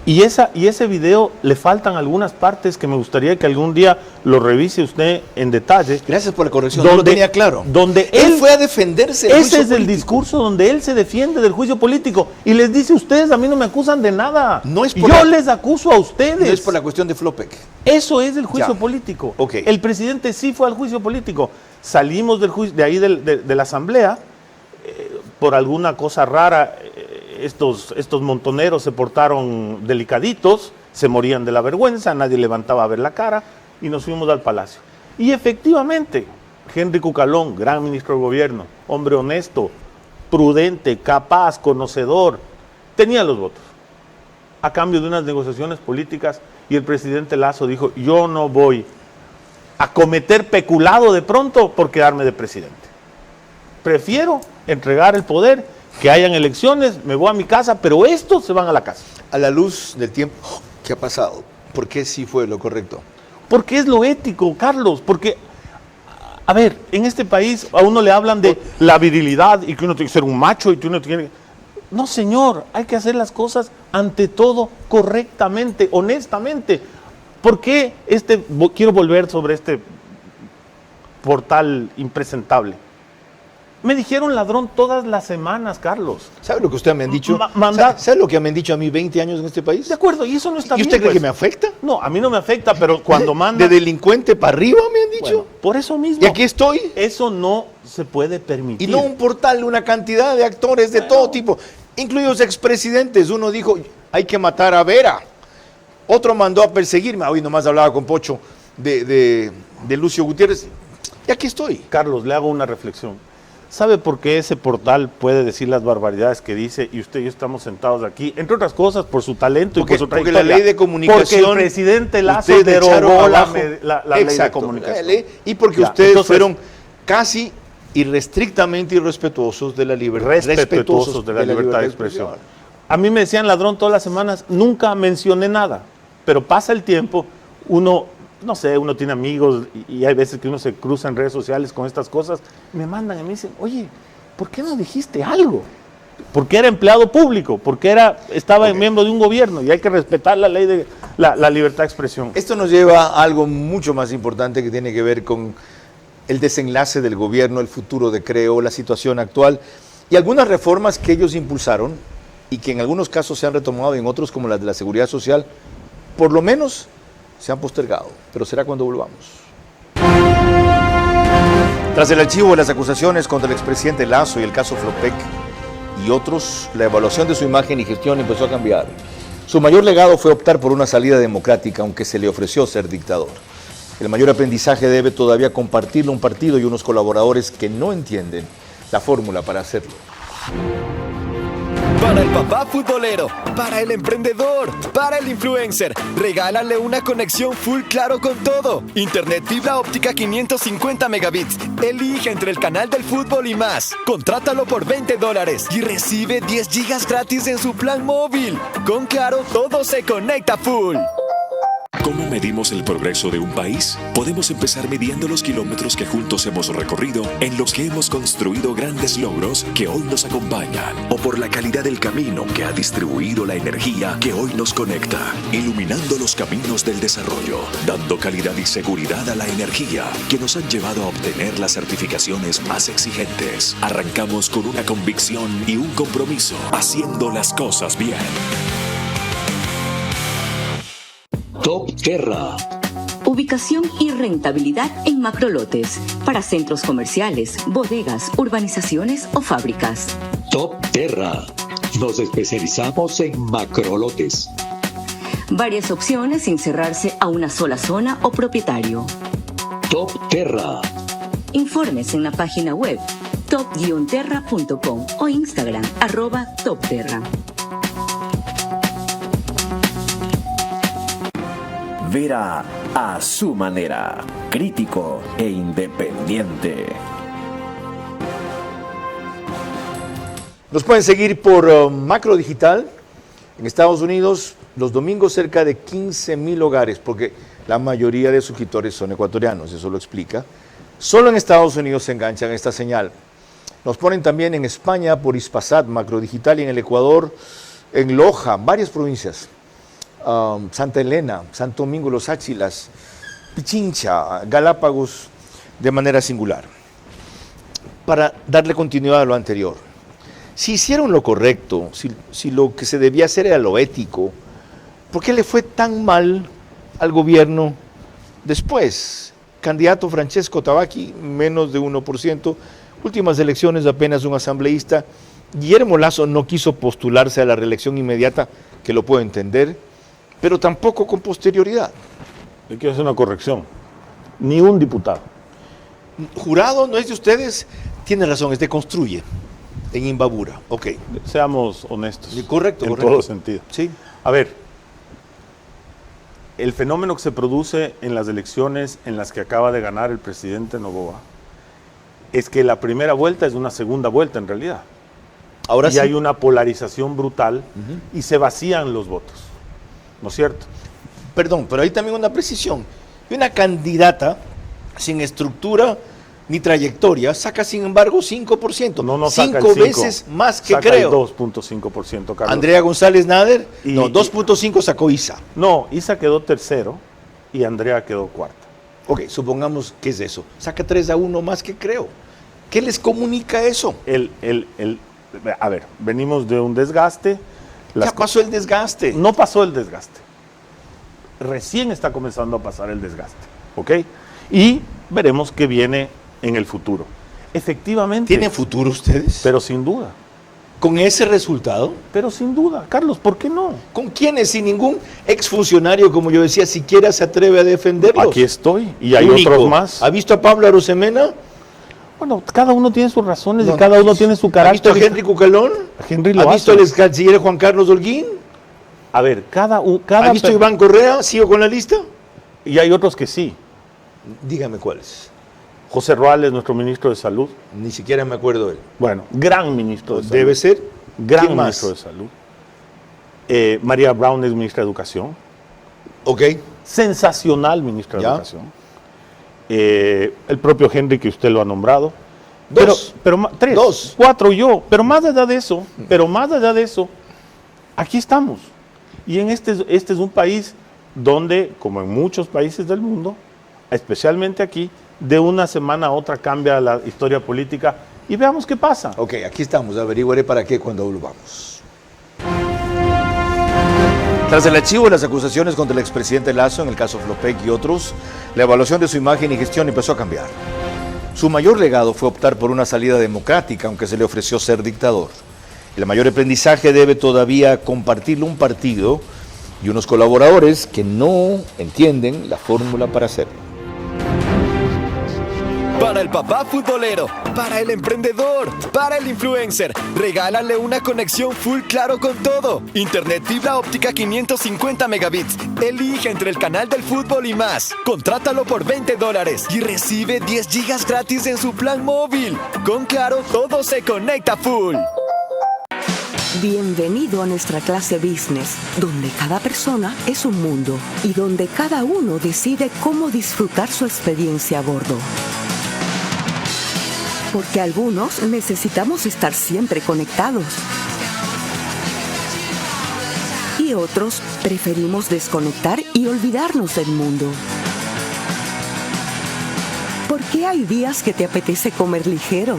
Y ese video le faltan algunas partes que me gustaría que algún día lo revise usted en detalle. Gracias por la corrección, no lo tenía claro. Donde él fue a defenderse del juicio político. Ese es el discurso donde él se defiende del juicio político. Y les dice, ustedes a mí no me acusan de nada. Yo les acuso a ustedes. No es por la cuestión de Flopec. Eso es el juicio político. Okay. El presidente sí fue al juicio político. Salimos del juicio, de ahí de la asamblea, por alguna cosa rara. Estos montoneros se portaron delicaditos, se morían de la vergüenza, nadie levantaba a ver la cara y nos fuimos al palacio. Y efectivamente, Henry Cucalón, gran ministro de gobierno, hombre honesto, prudente, capaz, conocedor, tenía los votos a cambio de unas negociaciones políticas, y el presidente Lasso dijo, yo no voy a cometer peculado de pronto por quedarme de presidente. Prefiero entregar el poder, que hayan elecciones, me voy a mi casa, pero estos se van a la casa. A la luz del tiempo que ha pasado, ¿por qué sí fue lo correcto? Porque es lo ético, Carlos, porque, a ver, en este país a uno le hablan de la virilidad y que uno tiene que ser un macho y que uno tiene... No, señor, hay que hacer las cosas ante todo correctamente, honestamente. ¿Por qué quiero volver sobre este portal impresentable? Me dijeron ladrón todas las semanas, Carlos. ¿Sabe lo que usted me han dicho? ¿Sabe lo que me han dicho a mí 20 años en este país? De acuerdo, y eso no está bien. ¿Y usted cree que me afecta? No, a mí no me afecta, pero cuando manda... ¿De delincuente para arriba me han dicho? Bueno, por eso mismo. ¿Y aquí estoy? Eso no se puede permitir. Y no un portal, una cantidad de actores de todo tipo, incluidos expresidentes. Uno dijo, hay que matar a Vera. Otro mandó a perseguirme. Hoy nomás hablaba con Pocho de Lucio Gutiérrez. Y aquí estoy. Carlos, le hago una reflexión. ¿Sabe por qué ese portal puede decir las barbaridades que dice y usted y yo estamos sentados aquí? Entre otras cosas, por su talento y por su trayectoria. Porque la ley de comunicación... Porque el presidente Lasso derogó la ley de comunicación. Y porque ustedes fueron casi irrestrictamente irrespetuosos de la libertad. Respetuosos de la libertad de expresión. A mí me decían ladrón todas las semanas, nunca mencioné nada. Pero pasa el tiempo, uno... No sé, uno tiene amigos y hay veces que uno se cruza en redes sociales con estas cosas, me mandan y me dicen, oye, ¿por qué no dijiste algo? Porque era empleado público, porque estaba miembro de un gobierno y hay que respetar la ley de la libertad de expresión. Esto nos lleva a algo mucho más importante que tiene que ver con el desenlace del gobierno, el futuro de Creo, la situación actual y algunas reformas que ellos impulsaron y que en algunos casos se han retomado y en otros, como las de la seguridad social, por lo menos se han postergado, pero será cuando volvamos. Tras el archivo de las acusaciones contra el expresidente Lasso y el caso Flopec y otros, la evaluación de su imagen y gestión empezó a cambiar. Su mayor legado fue optar por una salida democrática, aunque se le ofreció ser dictador. El mayor aprendizaje debe todavía compartirlo un partido y unos colaboradores que no entienden la fórmula para hacerlo. Para el papá futbolero, para el emprendedor, para el influencer, regálale una conexión full claro con todo. Internet fibra óptica 550 megabits. Elige entre el canal del fútbol y más. Contrátalo por $20 y recibe 10 gigas gratis en su plan móvil. Con Claro, todo se conecta full. ¿Cómo medimos el progreso de un país? Podemos empezar midiendo los kilómetros que juntos hemos recorrido, en los que hemos construido grandes logros que hoy nos acompañan, o por la calidad del camino que ha distribuido la energía que hoy nos conecta, iluminando los caminos del desarrollo, dando calidad y seguridad a la energía que nos han llevado a obtener las certificaciones más exigentes. Arrancamos con una convicción y un compromiso, haciendo las cosas bien. Top Terra. Ubicación y rentabilidad en macrolotes para centros comerciales, bodegas, urbanizaciones o fábricas. Top Terra. Nos especializamos en macrolotes. Varias opciones sin cerrarse a una sola zona o propietario. Top Terra. Informes en la página web top-terra.com o Instagram @topterra. Vera a su manera, crítico e independiente. Nos pueden seguir por Macro Digital. En Estados Unidos, los domingos cerca de 15,000 hogares, porque la mayoría de suscriptores son ecuatorianos, eso lo explica. Solo en Estados Unidos se enganchan esta señal. Nos ponen también en España por Hispasat, Macro Digital, y en el Ecuador, en Loja, varias provincias. Santa Elena, Santo Domingo, Los Áchilas, Pichincha, Galápagos, de manera singular. Para darle continuidad a lo anterior, si hicieron lo correcto, si lo que se debía hacer era lo ético, ¿por qué le fue tan mal al gobierno después? Candidato Francesco Tabaqui, menos de 1%, últimas elecciones apenas un asambleísta. Guillermo Lasso no quiso postularse a la reelección inmediata, que lo puedo entender, pero tampoco con posterioridad. Le quiero hacer una corrección. Ni un diputado. Jurado no es de ustedes, tiene razón, es de Construye, en Imbabura. Ok. Seamos honestos. Correcto, en todo sentido. Sí. A ver, el fenómeno que se produce en las elecciones en las que acaba de ganar el presidente Noboa es que la primera vuelta es una segunda vuelta en realidad. Ahora sí. Hay una polarización brutal y se vacían los votos. ¿No es cierto? Perdón, pero hay también una precisión. Una candidata sin estructura ni trayectoria saca, sin embargo, 5%. No, 5 veces más que saca creo. 2.5%, Carlos. Andrea González Nader, 2.5 sacó Isa. No, Isa quedó tercero y Andrea quedó cuarta. Ok, supongamos que es eso. Saca 3-1 más que creo. ¿Qué les comunica eso? A ver, venimos de un desgaste. Ya pasó el desgaste. No pasó el desgaste. Recién está comenzando a pasar el desgaste. ¿Ok? Y veremos qué viene en el futuro. Efectivamente. ¿Tienen futuro ustedes? Pero sin duda. ¿Con ese resultado? Pero sin duda. Carlos, ¿por qué no? ¿Con quiénes? Si ningún exfuncionario, como yo decía, siquiera se atreve a defenderlos. Aquí estoy. Y hay otros más. ¿Ha visto a Pablo Arosemena? Bueno, cada uno tiene sus razones y cada uno tiene su carácter. ¿Ha visto a Henry Cucalón? ¿Ha visto al ex canciller Juan Carlos Holguín? A ver, ¿Ha visto a Iván Correa? ¿Sigo con la lista? Y hay otros que sí. Dígame cuáles. José Ruales, nuestro ministro de Salud. Ni siquiera me acuerdo de él. Bueno, gran ministro de Salud. Debe ser. Gran ministro de Salud. María Brown es ministra de Educación. Ok. Sensacional ministra de Educación. El propio Henry, que usted lo ha nombrado. Cuatro yo. Pero más allá de eso, aquí estamos. Y en este es un país donde, como en muchos países del mundo, especialmente aquí, de una semana a otra cambia la historia política y veamos qué pasa. Ok, aquí estamos, averiguaré para qué cuando volvamos. Tras el archivo de las acusaciones contra el expresidente Lasso en el caso Flopec y otros, la evaluación de su imagen y gestión empezó a cambiar. Su mayor legado fue optar por una salida democrática, aunque se le ofreció ser dictador. El mayor aprendizaje debe todavía compartirlo un partido y unos colaboradores que no entienden la fórmula para hacerlo. Para el papá futbolero, para el emprendedor, para el influencer, regálale una conexión full claro con todo. Internet fibra óptica 550 megabits. Elige entre el canal del fútbol y más. Contrátalo por $20 y recibe 10 gigas gratis en su plan móvil. Con Claro, todo se conecta full. Bienvenido a nuestra clase business, donde cada persona es un mundo y donde cada uno decide cómo disfrutar su experiencia a bordo. Porque algunos necesitamos estar siempre conectados y otros preferimos desconectar y olvidarnos del mundo. Porque hay días que te apetece comer ligero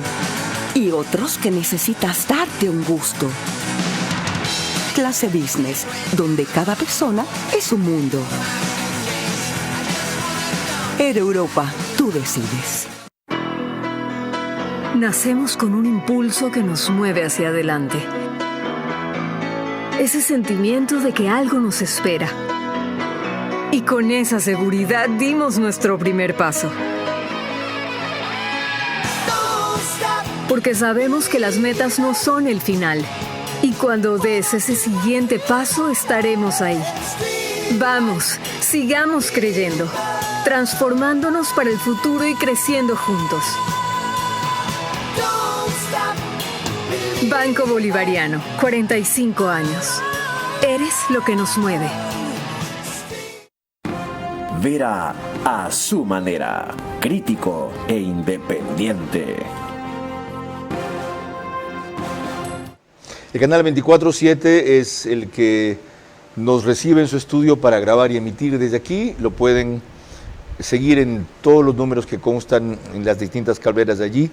y otros que necesitas darte un gusto. Clase business, donde cada persona es un mundo. Air Europa, tú decides. Nacemos con un impulso que nos mueve hacia adelante. Ese sentimiento de que algo nos espera. Y con esa seguridad dimos nuestro primer paso. Porque sabemos que las metas no son el final. Y cuando des ese siguiente paso, estaremos ahí. Vamos, sigamos creyendo, transformándonos para el futuro y creciendo juntos. Banco Bolivariano, 45 años. Eres lo que nos mueve. Vera a su manera, crítico e independiente. El canal 24/7 es el que nos recibe en su estudio para grabar y emitir desde aquí. Lo pueden seguir en todos los números que constan en las distintas calderas de allí.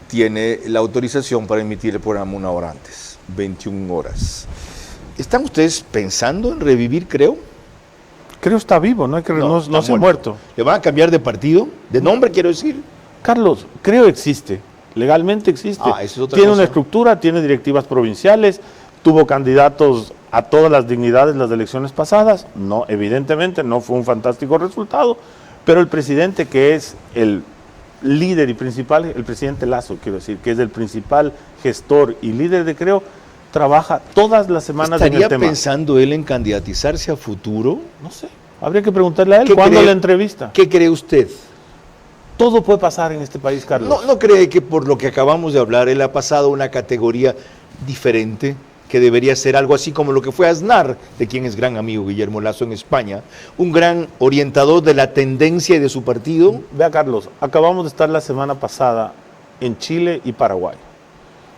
Tiene la autorización para emitir el programa 1 hora antes, 21 horas. ¿Están ustedes pensando en revivir Creo? Creo está vivo, no se ha muerto. ¿Le van a cambiar de partido? ¿De nombre quiero decir? Carlos, Creo existe. Legalmente existe. Eso es otra tiene cosa. una estructura, tiene directivas provinciales, tuvo candidatos a todas las dignidades las elecciones pasadas. No, evidentemente no fue un fantástico resultado, pero el presidente, que es el líder y principal, el presidente Lasso, quiero decir, que es el principal gestor y líder de Creo, trabaja todas las semanas en el tema. ¿Estaría pensando él en candidatizarse a futuro? No sé, habría que preguntarle a él cuándo la entrevista. ¿Qué cree usted? Todo puede pasar en este país, Carlos. ¿No cree que por lo que acabamos de hablar, él ha pasado a una categoría diferente, que debería ser algo así como lo que fue Aznar, de quien es gran amigo Guillermo Lasso en España, un gran orientador de la tendencia de su partido? Vea, Carlos, acabamos de estar la semana pasada en Chile y Paraguay.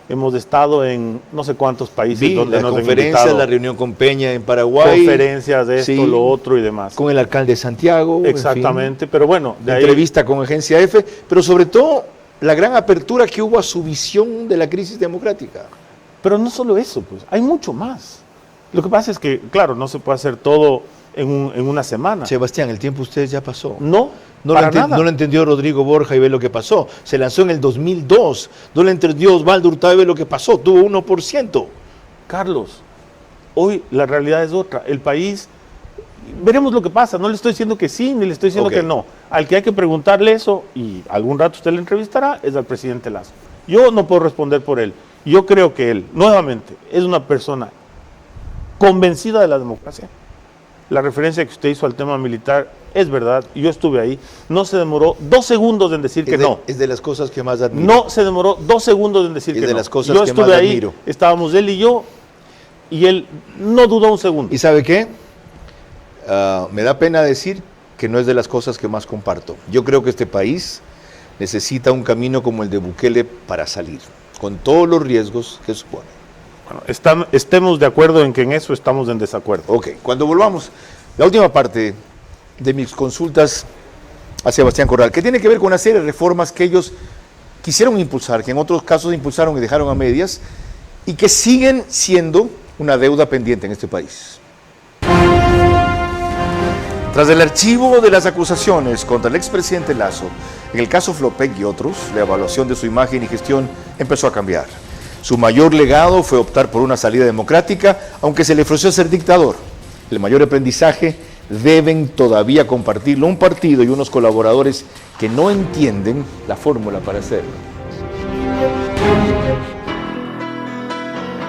Hemos estado en no sé cuántos países donde la nos conferencia, han invitado. la reunión con Peña en Paraguay. Conferencias de esto, lo otro y demás. Con el alcalde de Santiago. Exactamente, pero bueno. De entrevista con Agencia F, pero sobre todo la gran apertura que hubo a su visión de la crisis democrática. Pero no solo eso, pues, hay mucho más. Lo que pasa es que, claro, no se puede hacer todo en una semana. Sebastián, el tiempo ustedes ya pasó. No lo entendió Rodrigo Borja y ve lo que pasó. Se lanzó en el 2002. No lo entendió Osvaldo Hurtado y ve lo que pasó. Tuvo 1%. Carlos, hoy la realidad es otra. El país, veremos lo que pasa. No le estoy diciendo que sí, ni le estoy diciendo que no. Al que hay que preguntarle eso, y algún rato usted le entrevistará, es al presidente Lasso. Yo no puedo responder por él. Yo creo que él, nuevamente, es una persona convencida de la democracia. La referencia que usted hizo al tema militar es verdad, yo estuve ahí, no se demoró 2 segundos en decir que no. Es de las cosas que más admiro. No se demoró 2 segundos en decir que no. Es de las cosas yo que estuve más ahí, admiro. Estábamos él y yo, y él no dudó un segundo. ¿Y sabe qué? Me da pena decir que no es de las cosas que más comparto. Yo creo que este país necesita un camino como el de Bukele para salir, con todos los riesgos que supone. Bueno, estemos de acuerdo en que en eso estamos en desacuerdo. Ok, cuando volvamos, la última parte de mis consultas a Sebastián Corral, que tiene que ver con una serie de reformas que ellos quisieron impulsar, que en otros casos impulsaron y dejaron a medias, y que siguen siendo una deuda pendiente en este país. Tras el archivo de las acusaciones contra el expresidente Lasso, en el caso Flopec y otros, la evaluación de su imagen y gestión empezó a cambiar. Su mayor legado fue optar por una salida democrática, aunque se le ofreció ser dictador. El mayor aprendizaje deben todavía compartirlo un partido y unos colaboradores que no entienden la fórmula para hacerlo.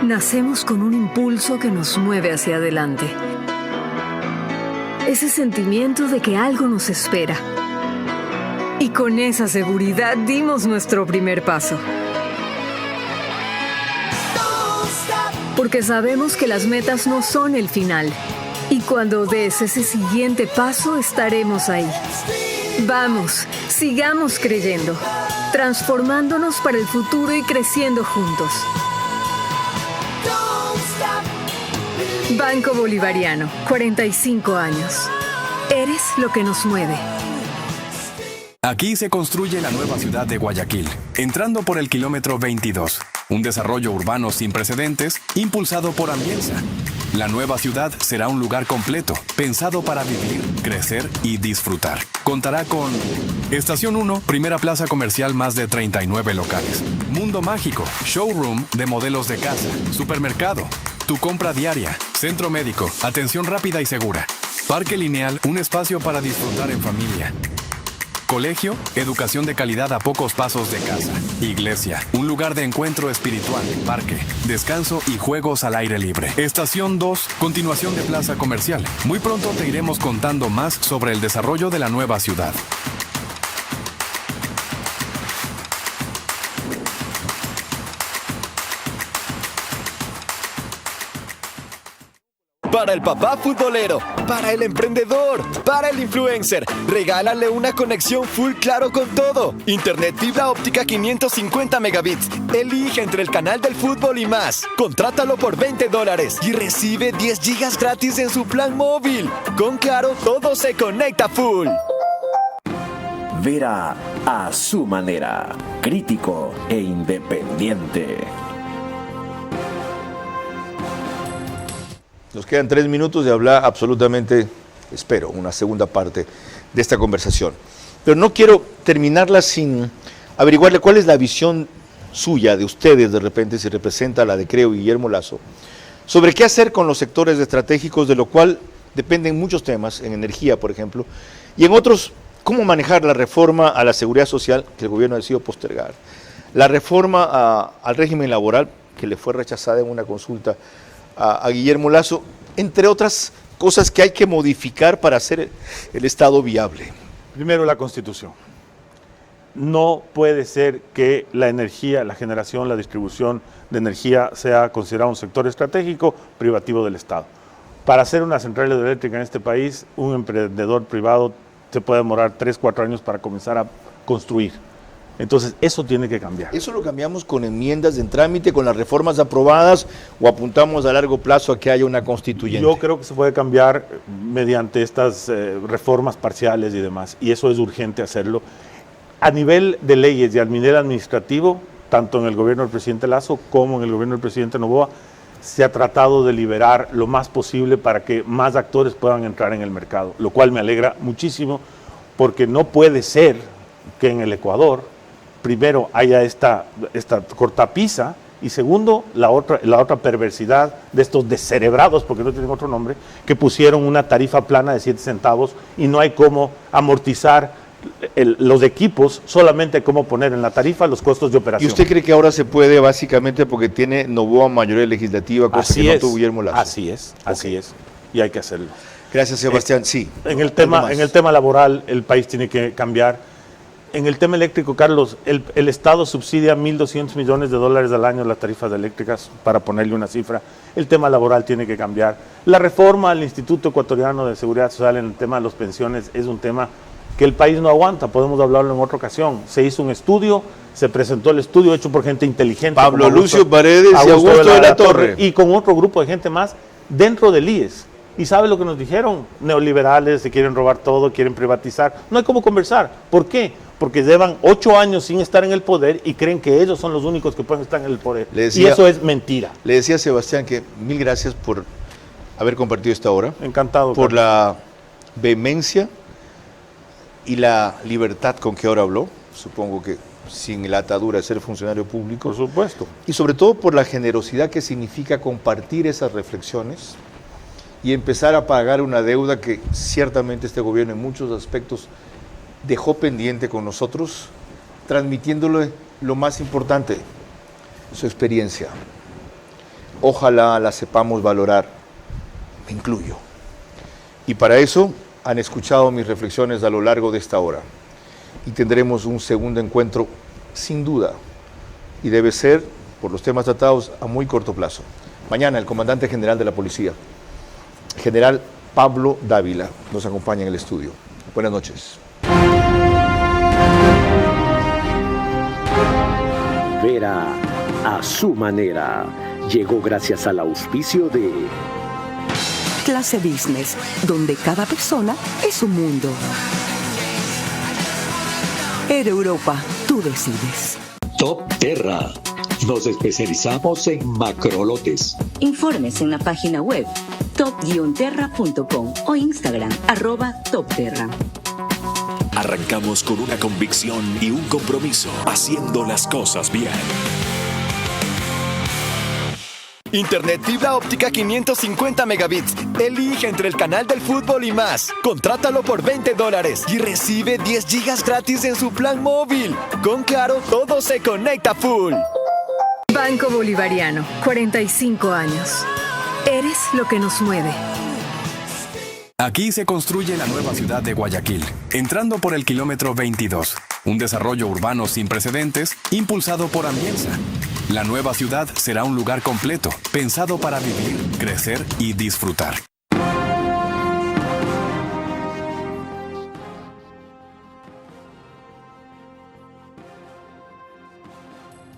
Nacemos con un impulso que nos mueve hacia adelante. Ese sentimiento de que algo nos espera. Y con esa seguridad dimos nuestro primer paso. Porque sabemos que las metas no son el final. Y cuando des ese siguiente paso, estaremos ahí. Vamos, sigamos creyendo, transformándonos para el futuro y creciendo juntos. Banco Bolivariano, 45 años. Eres lo que nos mueve. Aquí se construye la nueva ciudad de Guayaquil, entrando por el kilómetro 22, un desarrollo urbano sin precedentes impulsado por Ambienza. La nueva ciudad será un lugar completo, pensado para vivir, crecer y disfrutar. Contará con Estación 1, primera plaza comercial, más de 39 locales. Mundo mágico, showroom de modelos de casa, supermercado, tu compra diaria, centro médico, atención rápida y segura. Parque lineal, un espacio para disfrutar en familia. Colegio, educación de calidad a pocos pasos de casa. Iglesia, un lugar de encuentro espiritual, parque, descanso y juegos al aire libre. Estación 2, continuación de plaza comercial. Muy pronto te iremos contando más sobre el desarrollo de la nueva ciudad. Para el papá futbolero, para el emprendedor, para el influencer, regálale una conexión full Claro con todo. Internet fibra óptica 550 megabits. Elige entre el canal del fútbol y más. Contrátalo por $20 y recibe 10 gigas gratis en su plan móvil. Con Claro, todo se conecta full. Vera a su manera, crítico e independiente. Nos quedan 3 minutos de hablar absolutamente, espero, una segunda parte de esta conversación. Pero no quiero terminarla sin averiguarle cuál es la visión suya, de ustedes de repente, si representa la de Creo y Guillermo Lasso, sobre qué hacer con los sectores estratégicos, de lo cual dependen muchos temas, en energía, por ejemplo, y en otros, cómo manejar la reforma a la seguridad social que el gobierno ha decidido postergar, la reforma al régimen laboral, que le fue rechazada en una consulta a Guillermo Lasso, entre otras cosas que hay que modificar para hacer el Estado viable. Primero, la Constitución. No puede ser que la energía, la generación, la distribución de energía sea considerado un sector estratégico privativo del Estado. Para hacer una central hidroeléctrica en este país, un emprendedor privado se puede demorar 3, 4 años para comenzar a construir. Entonces, eso tiene que cambiar. ¿Eso lo cambiamos con enmiendas en trámite, con las reformas aprobadas, o apuntamos a largo plazo a que haya una constituyente? Yo creo que se puede cambiar mediante estas reformas parciales y demás, y eso es urgente hacerlo. A nivel de leyes y a nivel administrativo, tanto en el gobierno del presidente Lasso como en el gobierno del presidente Noboa, se ha tratado de liberar lo más posible para que más actores puedan entrar en el mercado, lo cual me alegra muchísimo, porque no puede ser que en el Ecuador primero haya esta cortapisa, y segundo, la otra perversidad de estos descerebrados, porque no tienen otro nombre, que pusieron una tarifa plana de 7 centavos y no hay cómo amortizar los equipos, solamente cómo poner en la tarifa los costos de operación. ¿Y usted cree que ahora se puede, básicamente porque tiene Noboa mayoría legislativa, cosa que no tuvo Guillermo Lasso? Así es, y hay que hacerlo. Gracias, Sebastián. Sí. En el tema laboral, el país tiene que cambiar. En el tema eléctrico, Carlos, el Estado subsidia $1.200 millones al año las tarifas eléctricas, para ponerle una cifra. El tema laboral tiene que cambiar. La reforma al Instituto Ecuatoriano de Seguridad Social en el tema de las pensiones es un tema que el país no aguanta, podemos hablarlo en otra ocasión. Se hizo un estudio, se presentó el estudio hecho por gente inteligente. Pablo Lucio Paredes y Augusto de la Torre. Y con otro grupo de gente más dentro del IES. ¿Y sabe lo que nos dijeron? Neoliberales, se quieren robar todo, quieren privatizar. No hay cómo conversar. ¿Por qué? Porque llevan 8 años sin estar en el poder y creen que ellos son los únicos que pueden estar en el poder. Y eso es mentira. Le decía a Sebastián que 1000 gracias por haber compartido esta hora. Encantado. Por la vehemencia y la libertad con que ahora habló. Supongo que sin la atadura de ser funcionario público. Por supuesto. Y sobre todo por la generosidad que significa compartir esas reflexiones y empezar a pagar una deuda que ciertamente este gobierno en muchos aspectos dejó pendiente con nosotros, transmitiéndole lo más importante, su experiencia. Ojalá la sepamos valorar, me incluyo. Y para eso han escuchado mis reflexiones a lo largo de esta hora. Y tendremos un segundo encuentro, sin duda, y debe ser, por los temas tratados, a muy corto plazo. Mañana el comandante general de la policía, general Pablo Dávila, nos acompaña en el estudio. Buenas noches. Vera a su manera. Llegó gracias al auspicio de Clase Business, donde cada persona es un mundo. Air Europa, tú decides. Top Terra. Nos especializamos en macrolotes. Informes en la página web top-terra.com o Instagram @topterra. Arrancamos con una convicción y un compromiso, haciendo las cosas bien. Internet fibra óptica 550 megabits. Elige entre el canal del fútbol y más. Contrátalo por $20 y recibe 10 gigas gratis en su plan móvil. Con Claro, todo se conecta full. Banco Bolivariano, 45 años. Eres lo que nos mueve. Aquí se construye la nueva ciudad de Guayaquil, entrando por el kilómetro 22, un desarrollo urbano sin precedentes impulsado por Ambiensa. La nueva ciudad será un lugar completo, pensado para vivir, crecer y disfrutar.